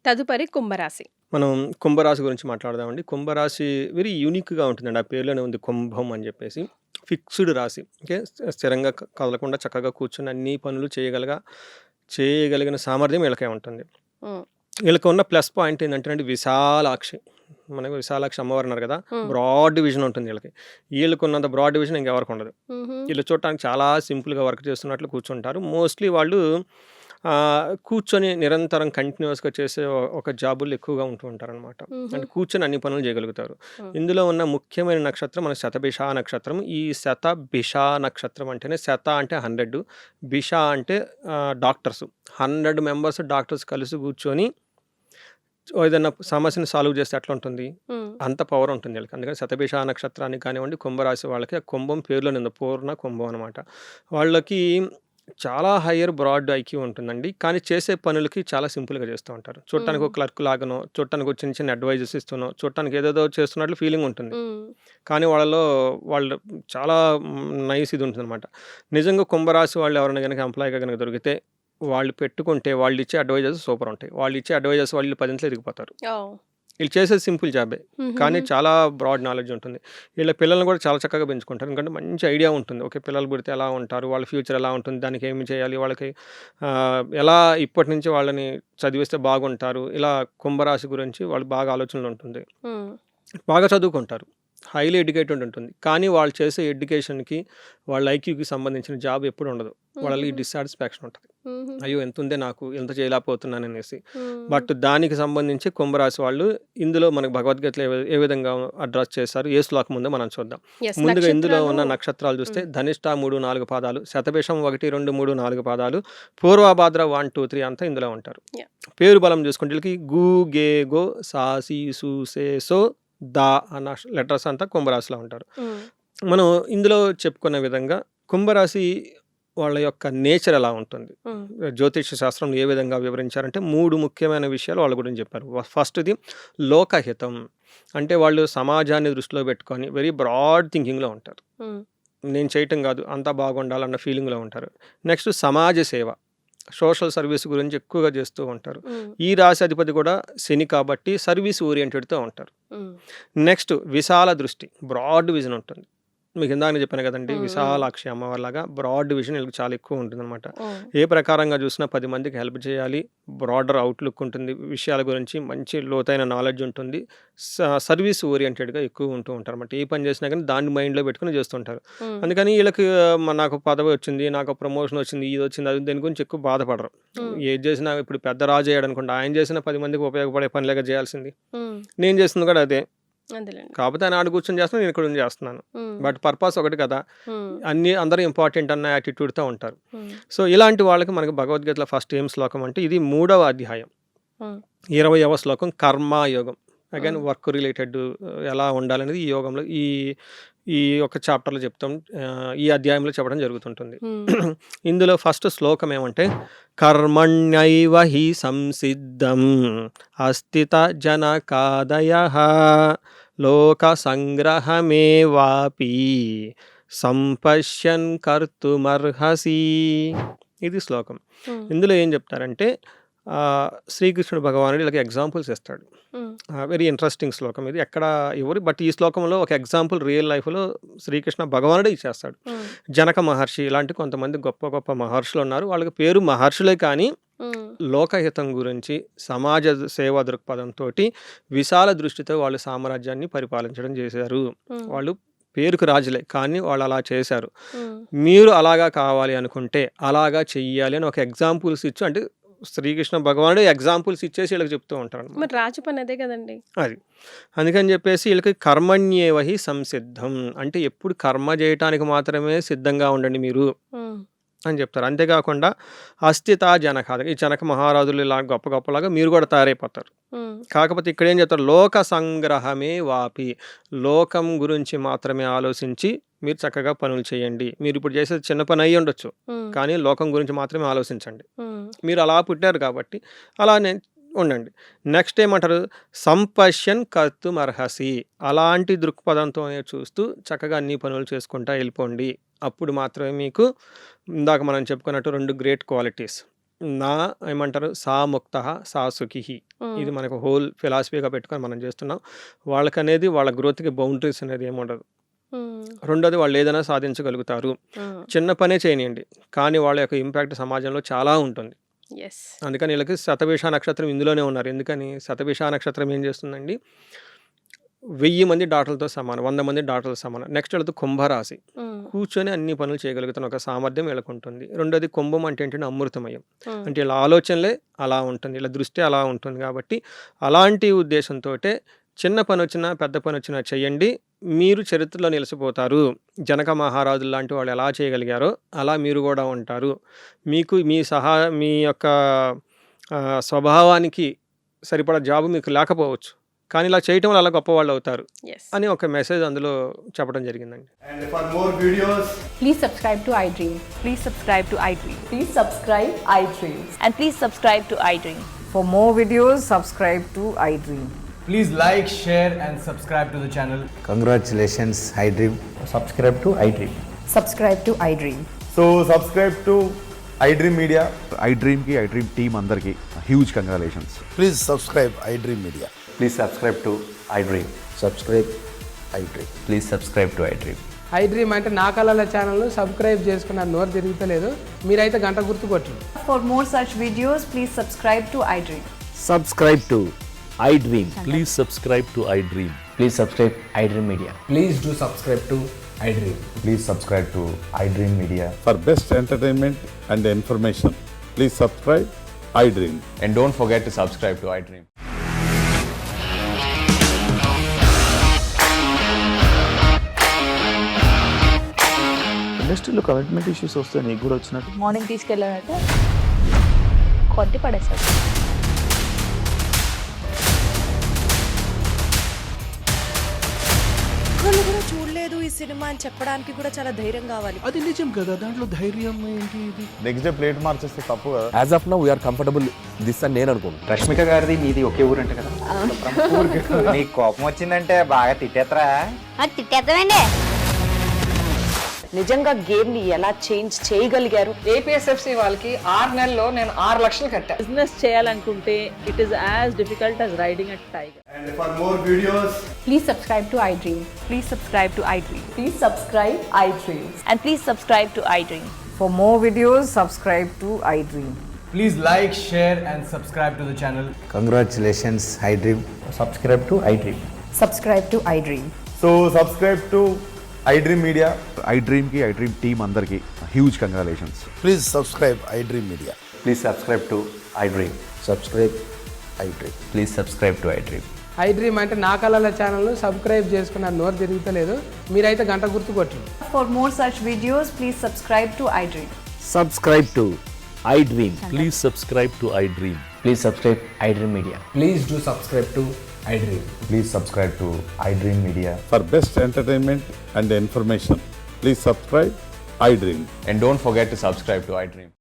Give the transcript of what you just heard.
తదుపరి కుంభరాశి. మనం కుంభరాశి గురించి మాట్లాడదామండి. కుంభరాశి వెరీ యూనిక్‌గా ఉంటుందండి. ఆ పేరులోనే ఉంది కుంభం అని జెప్పేసి. ఫిక్స్‌డ్ రాశి. ఓకే. స్థిరంగా కదలకుండా చక్కగా కూర్చొని అన్ని పనులు చేయగలిగిన సామర్థ్యం వీళ్ళకే ఉంటుంది. హ్మ్. వీళ్ళకి ఉన్న ప్లస్ పాయింట్ ఏంటంటేనండి విశాలాక్షి. మనకు విశాలాక్షి అమ్మవారు ఉన్నారు కదా! హ్మ్. బ్రాడ్ విజన్ ఉంటుంది వీళ్ళకి. వీళ్ళకున్నంత బ్రాడ్ విజన్ ఇంకెవరికి ఉండదు. హుహు. వీళ్ళు చూడటానికి చాలా సింపుల్‌గా వర్క్ చేస్తున్నట్లు కూర్చుంటారు. మోస్ట్‌లీ వాళ్ళు కూర్చొని నిరంతరం కంటిన్యూయస్‌గా చేసే ఒక జాబుల్లో ఎక్కువగా ఉంటూ ఉంటారనమాట. హుహు. అంటే కూర్చొని అన్ని పనులు చేయగలుగుతారు. హ్మ్. ఇందులో ఉన్న ముఖ్యమైన నక్షత్రం మన శతభిష నక్షత్రం. ఈ శతభిష నక్షత్రం అంటేనే శత అంటే 100, బిష అంటే డాక్టర్స్. 100 మెంబర్స్ డాక్టర్స్ కలిసి కూర్చొని ఏదైనా సమస్యని సాల్వ్ చేస్తే ఎట్లుంటుంది? హ్మ్. అంత పవర్ ఉంటుంది వీళ్ళకి. అందుకని శతభిష నక్షత్రానికి కానివ్వండి, కుంభరాశి వాళ్ళకి ఆ కుంభం పేరులోనే ఉంది. పూర్ణ కుంభం అనమాట. వాళ్ళకి చాలా హయ్యర్ బ్రాడ్ ఐక్యూ ఉంటుందండి. కానీ చేసే పనులకి చాలా సింపుల్‌గా చేస్తూ ఉంటారు. చూడటానికి హ్మ్. ఒక క్లర్క్ లాగానో, చూడటానికి ఒక చిన్న చిన్న అడ్వైజెస్ ఇస్తూనో, చూడటానికి ఏదేదో చేస్తున్నట్లు ఫీలింగ్ ఉంటుంది. హ్మ్. కానీ వాళ్ళు చాలా నైస్ ఇది ఉంటుందనమాట. నిజంగా కుంభరాశి వాళ్ళు ఎవరైనా గనక ఎంప్లాయీగా గనక దొరికితే వాళ్ళు పెట్టుకుంటే వాళ్ళిచ్చే అడ్వైజెస్ సూపర్ ఉంటాయి. వాళ్ళిచ్చే అడ్వైజెస్ వాళ్ళు పదింతలు ఎదిగిపోతారు. ఓహ్! వీళ్ళు చేసేది సింపుల్ జాబే. కానీ హుహుహు. చాలా బ్రాడ్ నాలెడ్జ్ ఉంటుంది. వీళ్ళ పిల్లల్ని కూడా చాలా చక్కగా పెంచుకుంటారు. ఎందుకంటే మంచి ఐడియా ఉంటుంది. ఓకే. పిల్లలు పుడితే ఎలా ఉంటారు? వాళ్ళ ఫ్యూచర్ ఎలా ఉంటుంది? దానికి ఏమి చేయాలి? వాళ్ళకి ఎలా ఇప్పటి నుంచి వాళ్ళని చదివిస్తే బాగుంటారు? ఇలా కుంభరాశి గురించి వాళ్ళు బాగా ఆలోచనలు ఉంటుంది. హ్మ్. బాగా చదువుకుంటారు. హైలీ ఎడ్యుకేటెడ్ ఉంటుంది. కానీ వాళ్ళు చేసే ఎడ్యుకేషన్‌కి, వాళ్ళ ఐక్యూకి సంబంధించిన జాబ్ ఎప్పుడు ఉండదు. వాళ్ళకి హుహుహు. డిస్సాటిస్ఫాక్షన్ ఉంటది. హుహుహు. అయ్యో! ఎంతుందే నాకు, ఇంత చేయలేకపోతున్నాననేసి. హ్మ్. బట్ దానికి సంబంధించి కుంభరాశి వాళ్ళు ఇందులో మనకు భగవద్గీతలో ఏ విధంగా అడ్రెస్ చేశారు? ఏ శ్లోకం ఉందో మనం చూద్దాం. యెస్. ముందుగా ఇందులో నక్షత్రాలు. ఉన్న నక్షత్రాలు చూస్తే హ్మ్. ధనిష్ట 3, 4 పాదాలు, శతభిషం 1, 2, 3, 4 పాదాలు, పూర్వభాద్ర 1, 2, 3 అంతా ఇందులో ఉంటారు. యాహ్! పేరు బలం చూసుకుంటే వీళ్ళకి గు, గే, గో, సా, సి, సు, సే, సో, దా అన్న లెటర్స్ అంతా కుంభరాశిలో ఉంటారు. హ్మ్. మనం ఇందులో చెప్పుకున్న విధంగా కుంభరాశి వాళ్ళ యొక్క నేచర్ ఎలా ఉంటుంది? హ్మ్. జ్యోతిష్య శాస్త్రంలో ఏ విధంగా వివరించారంటే 3 ముఖ్యమైన విషయాలు వాళ్ళ గురించి చెప్పారు. ఫస్ట్‌ది లోకహితం. అంటే వాళ్ళు సమాజాన్ని దృష్టిలో పెట్టుకొని వెరీ బ్రాడ్ థింకింగ్‌లో ఉంటారు. హ్మ్. నేను చేయటం కాదు, అంతా బాగుండాలన్న ఫీలింగ్‌లో ఉంటారు. నెక్స్ట్ సమాజ సేవ. సోషల్ సర్వీస్ గురించి ఎక్కువగా చేస్తూ ఉంటారు. హ్మ్. ఈ రాశి అధిపతి కూడా శని కాబట్టి సర్వీస్ ఓరియెంటెడ్‌తో ఉంటారు. హ్మ్. నెక్స్ట్ విశాల దృష్టి. బ్రాడ్ విజన్ ఉంటుంది. మీకు ఇందాకనే చెప్పాను కదండీ! హ్మ్. హ్మ్. విశాలాక్షి అమ్మవారిలాగా బ్రాడ్ విజన్ వీళ్ళకి చాలా ఎక్కువ ఉంటుందనమాట. హ్మ్. ఏ ప్రకారంగా చూసినా 10 మందికి హెల్ప్ చేయాలి. బ్రాడర్ అవుట్‌లుక్ ఉంటుంది. విషయాల గురించి మంచి లోతైన నాలెడ్జ్ ఉంటుంది. సర్వీస్ ఓరియెంటెడ్‌గా ఎక్కువ ఉంటూ ఉంటారన్నమాట. ఏ పని చేసినా గానీ దాన్ని మైండ్‌లో పెట్టుకొని చేస్తుంటారు. హ్మ్. అందుకని వీళ్ళకి నాకు పదవి వచ్చింది, నాకు ప్రమోషన్ వచ్చింది, ఇదొచ్చింది, అది దేని గురించి ఎక్కువ బాధపడరు. హ్మ్. ఏది చేసినా ఇప్పుడు పెద్ద రాజు అయ్యాడనుకోండి, ఆయన చేసిన 10 మందికి ఉపయోగపడే పనిలేగా చేయాల్సింది. హ్మ్. నేను చేస్తుంది కూడా అదే. అదేలెండి. కాపోతే ఆయన ఆడ కూర్చొని చేస్తున్నాను. నేను ఇక్కడ ఉండి చేస్తున్నాను. హ్మ్. బట్ పర్పస్ ఒకటి కదా! హ్మ్. అందరూ ఇంపార్టెంట్ అన్న యాటిట్యూడ్‌తో ఉంటారు. హ్మ్. సో, ఇలాంటి వాళ్ళకి మనకు భగవద్గీతలో ఫస్ట్ ఏం శ్లోకం అంటే ఇది 3వ అధ్యాయం. హ్మ్. 20వ శ్లోకం కర్మయోగం. అగైన్ హ్మ్. వర్క్ రిలేటెడ్ ఎలా ఉండాలనేది ఈ యోగంలో ఈ యొక్క చాప్టర్‌లో చెప్తాం. ఈ అధ్యాయంలో చెప్పడం జరుగుతుంటుంది. హ్మ్. ఇందులో ఫస్ట్ శ్లోకం ఏమంటే కర్మణ్యైవ హి సంసిద్ధం అస్థిత జనకాదయః లోక సంగ్రహమేవాపి సంపశ్యన్ కర్తుమర్హసి. ఇది శ్లోకం. హ్మ్. ఇందులో ఏం చెప్తారంటే శ్రీకృష్ణుడు భగవానుడు వీళ్ళకి ఎగ్జాంపుల్స్ ఇస్తాడు. హ్మ్. వెరీ ఇంట్రెస్టింగ్ శ్లోకం ఇది. ఎక్కడ ఇవ్వరు. బట్ ఈ శ్లోకంలో ఒక ఎగ్జాంపుల్ రియల్ లైఫ్‌లో శ్రీకృష్ణ భగవానుడే ఇచ్చేస్తాడు. హ్మ్. జనక మహర్షి ఇలాంటి కొంతమంది గొప్ప గొప్ప మహర్షులున్నారు. వాళ్ళకి పేరు మహర్షులే కానీ హ్మ్. లోకహితం గురించి సమాజ సేవా దృక్పథంతోటి విశాల దృష్టితో వాళ్ళు సామ్రాజ్యాన్ని పరిపాలించడం చేశారు. హ్మ్. వాళ్ళు పేరుకు రాజులే. కానీ వాళ్ళలా చేశారు. హ్మ్. మీరు అలాగా కావాలి అనుకుంటే అలాగా చెయ్యాలి అని ఒక ఎగ్జాంపుల్స్ ఇచ్చి అంటే శ్రీకృష్ణ భగవానుడే ఎగ్జాంపుల్స్ ఇచ్చేసి ఈళ్ళకి చెప్తూ ఉంటారనమాట. మరి రాజు పని అదే కదండీ! అది. అందుకని జెప్పేసి ఈళ్ళకి కర్మణ్యేవహి సంసిద్ధం. అంటే ఎప్పుడు కర్మ జేయటానికి మాత్రమే సిద్ధంగా ఉండండి మీరు హ్మ్. అని జెప్తారు. అంతేగాకుండా అస్థిత జనక ఈ జనక మహారాజులు ఇలా గొప్ప గొప్పలాగా మీరు గూడా తయారైపోతారు. హ్మ్. కాకపోతే ఇక్కడేం చెప్తారు లోక సంగ్రహమే వాపి. లోకం గురించి మాత్రమే ఆలోచించి మీరు చక్కగా పనులు చేయండి. మీరిప్పుడు చేసేది చిన్న పని అయ్యుండొచ్చు. హ్మ్. కానీ లోకం గురించి మాత్రమే ఆలోచించండి. హ్మ్. మీరు అలా పుట్టారు కాబట్టి అలానే ఉండండి. నెక్స్ట్ ఏమంటారు సంపశ్యన్ కర్తుమర్హసి. అలాంటి దృక్పథంతోనే చూస్తూ చక్కగా అన్ని పనులు చేసుకుంటా ఎళ్ళిపోండి. అప్పుడు మాత్రమే మీకు ఇందాక మనం చెప్పుకున్నట్టు 2 గ్రేట్ క్వాలిటీస్. నా ఏమంటారు సా ముక్తః సా సుఖిః. ఇది మనకు హోల్ ఫిలాసఫీగా పెట్టుకొని మనం చేస్తున్నాం. వాళ్ళకనేది వాళ్ళ గ్రోత్‌కి బౌండరీస్ అనేది ఏముండదు. రెండోది వాళ్ళు ఏదైనా సాధించగలుగుతారు. చిన్న పనే చేయనియండి. కానీ వాళ్ళ యొక్క ఇంపాక్ట్ సమాజంలో చాలా ఉంటుంది. యెస్. అందుకని వీళ్ళకి శతభిష నక్షత్రం ఇందులోనే ఉన్నారు. ఎందుకని శతభిష నక్షత్రం ఏం చేస్తుందండి 1000 మంది డాక్టర్లతో సమానం. 100 మంది డాక్టర్లతో సమానం. నెక్స్ట్ వీళ్ళది కుంభరాశి. కూర్చొని అన్ని పనులు చేయగలుగుతున్న ఒక సామర్థ్యం వీళ్ళకి ఉంటుంది. రెండోది కుంభం అంటే ఏంటంటే అమృతమయం. అంటే వీళ్ళ ఆలోచనలే అలా ఉంటుంది. వీళ్ళ దృష్టి అలా ఉంటుంది కాబట్టి అలాంటి ఉద్దేశంతోటే చిన్న పని వచ్చినా పెద్ద పని వచ్చినా చేయండి. మీరు చరిత్రలో నిలిచిపోతారు. జనక మహారాజులు లాంటి వాళ్ళు ఎలా చేయగలిగారో అలా మీరు కూడా ఉంటారు. మీకు మీ యొక్క స్వభావానికి సరిపడా జాబ్ మీకు లేకపోవచ్చు. కానీ ఇలా చేయటం వల్ల అలా గొప్పవాళ్ళు అవుతారు యెస్. అని ఒక మెసేజ్ అందులో చెప్పడం జరిగిందండి. And for more videos, Please subscribe to iDream. Please subscribe to iDream. Please subscribe iDream. And please subscribe to iDream. For more videos, subscribe to iDream. please like, share, and subscribe to the channel. Congratulations, iDream. subscribe to iDream. Subscribe to iDream. So subscribe to iDream Media. iDream की iDream team अंदर की huge congratulations. Please subscribe iDream Media. Please subscribe to iDream. Subscribe iDream. Please subscribe to iDream. iDream అంటే నా కళల ఛానల్ను subscribe చేసుకున్న నోరు తిరుగుతలేదు. మీరైతే గంట గుర్తు కొట్టండి. For more such videos, please subscribe to iDream. Subscribe to iDream. Please subscribe to iDream. Please subscribe iDream Media. Please do subscribe to iDream. Please subscribe to iDream Media. For best entertainment and information, please subscribe iDream. And don't forget to subscribe to iDream. ఇండస్ట్రీలో commitment issues వస్తే నీకు కూడా వచ్చినట్టు morning తీసుకెళ్ళారంటే కొట్టి పడేశారు. వాళ్ళు కూడా చూడలేదు ఈ సినిమా అని చెప్పడానికి కూడా చాలా ధైర్యం కావాలి. అది నిజం కదా, దాంట్లో ధైర్యం ఏంటి? ఇది నెక్స్ట్ డే ప్లేట్ మార్చేస్తే తప్పు కదా. As of now we are comfortable this అని నేను అనుకుంటున్నాను. రష్మిక గారిది మీది ఒకే ఊరు అంటే కదా. నీకు కోపం వచ్చిందంటే బాగా తిట్టేత్తరా? తిట్టేద్దామండి. నిజంగా గేమ్ ని ఎలా చేంజ్ చేయగలిగారు? ఏపీఎస్ఎఫ్సి వాళ్ళకి 6 నెలల్లో నేను 6 లక్షలు కట్టా. బిజినెస్ చేయాలనుకుంటే it is as difficult as riding a tiger. And for more videos, Please subscribe to iDream. Please subscribe to iDream. Please subscribe iDream. And please subscribe to iDream. For more videos, subscribe to iDream. please like, share, and subscribe to the channel. Congratulations, iDream. Subscribe to iDream. Subscribe to iDream. So subscribe to iDream Media. iDream की iDream team अंदर की huge congratulations. Please subscribe iDream Media. Please subscribe to iDream. Subscribe iDream. Please subscribe to iDream. iDream అంటే నా కళల ఛానల్ను subscribe చేసుకున్న నోరు తిరుగుతలేదు. మీరైతే గంట గుర్తు కొట్టండి. For more such videos, please subscribe to iDream. Subscribe to iDream. Please subscribe to iDream. Please subscribe iDream Media. Please do subscribe to iDream. Please subscribe to iDream Media. For best entertainment and information, please subscribe iDream. And don't forget to subscribe to iDream.